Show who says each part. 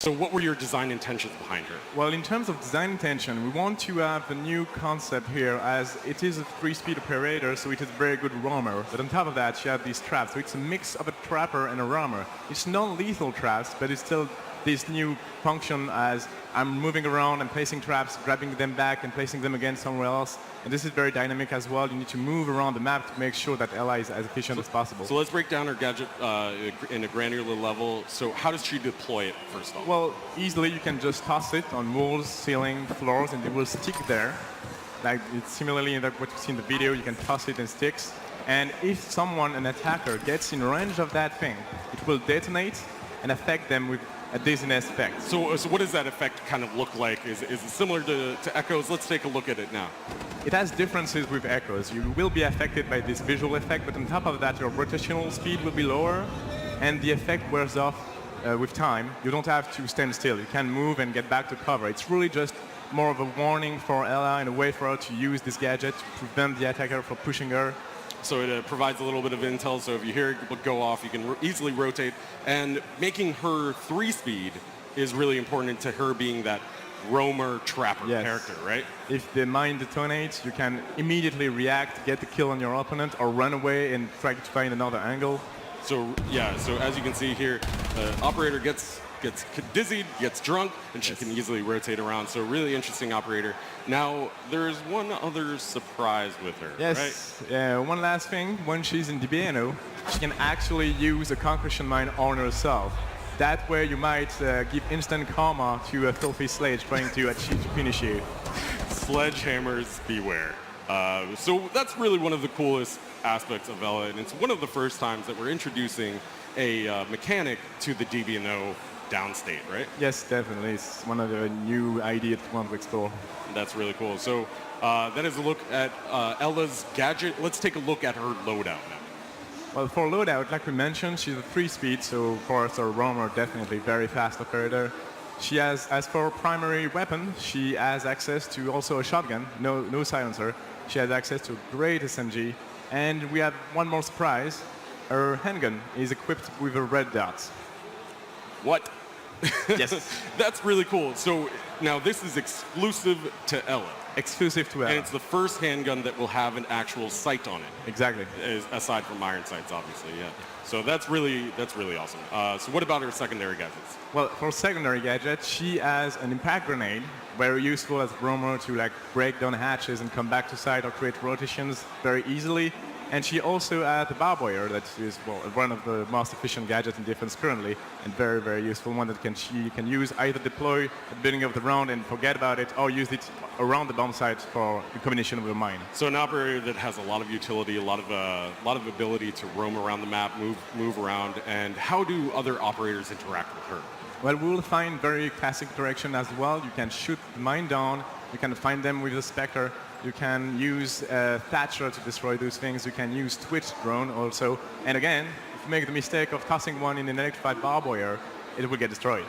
Speaker 1: So what were your design intentions behind her?
Speaker 2: Well, in terms of design intention, we want to have a new concept here, as it is a 3-speed operator, so it is a very good roamer. But on top of that, she had these traps, so it's a mix of a trapper and a roamer. It's non-lethal traps, but it's still this new function as I'm moving around and placing traps, grabbing them back and placing them again somewhere else. And this is very dynamic as well. You need to move around the map to make sure that ELA is as efficient as possible.
Speaker 1: So let's break down her gadget in a granular level. So how does she deploy it first off?
Speaker 2: Well, easily you can just toss it on walls, ceiling, floors, and it will stick there. Like it's similarly in what you see in the video, you can toss it and sticks. And if someone, an attacker, gets in range of that thing, it will detonate and affect them with a dizziness effect.
Speaker 1: So what does that effect kind of look like? Is it similar to Echoes? Let's take a look at it now.
Speaker 2: It has differences with Echoes. You will be affected by this visual effect, but on top of that, your rotational speed will be lower, and the effect wears off with time. You don't have to stand still. You can move and get back to cover. It's really just more of a warning for ELA and a way for her to use this gadget to prevent the attacker from pushing her.
Speaker 1: So it provides a little bit of intel, so if you hear it go off, you can easily rotate. And making her 3-speed is really important to her being that roamer trapper character, right?
Speaker 2: If the mine detonates, you can immediately react, get the kill on your opponent, or run away and try to find another angle.
Speaker 1: So yeah, so as you can see here, operator gets dizzied, gets drunk, and she can easily rotate around. So really interesting operator. Now, there's one other surprise with her, right?
Speaker 2: One last thing. When she's in DBNO, she can actually use a concussion mine on herself. That way you might give instant karma to a filthy sledge trying to achieve to finish you.
Speaker 1: Sledgehammers beware. So that's really one of the coolest aspects of ELA, and it's one of the first times that we're introducing a mechanic to the DBNO downstate, right?
Speaker 2: Yes, definitely. It's one of the new ideas we want to explore.
Speaker 1: That's really cool. So that is a look at ELA's gadget. Let's take a look at her loadout now.
Speaker 2: Well, for Loadout, like we mentioned, she's a 3-speed, so for us, a roamer, definitely very fast operator. She has, as for primary weapon, she has access to also a shotgun, no silencer. She has access to a great SMG, and we have one more surprise. Her handgun is equipped with a red dot.
Speaker 1: What?
Speaker 2: Yes.
Speaker 1: That's really cool. So now this is exclusive to ELA.
Speaker 2: Exclusive to ELA.
Speaker 1: And it's the first handgun that will have an actual sight on it.
Speaker 2: Exactly.
Speaker 1: Aside from iron sights, obviously, yeah. So that's really awesome. So what about her secondary gadgets?
Speaker 2: Well, for secondary gadgets, she has an impact grenade, very useful as a roamer to like break down hatches and come back to site or create rotations very easily. And she also has the barbed wire that is one of the most efficient gadgets in defense currently, and very, very useful one that she can use either deploy at the beginning of the round and forget about it, or use it around the bomb site for a combination with a mine.
Speaker 1: So an operator that has a lot of utility, a lot of ability to roam around the map, move around. And how do other operators interact with her?
Speaker 2: Well, we will find very classic direction as well. You can shoot the mine down. You can find them with a Spectre. You can use Thatcher to destroy those things. You can use Twitch drone also. And again, if you make the mistake of tossing one in an electrified barbed wire, it will get destroyed.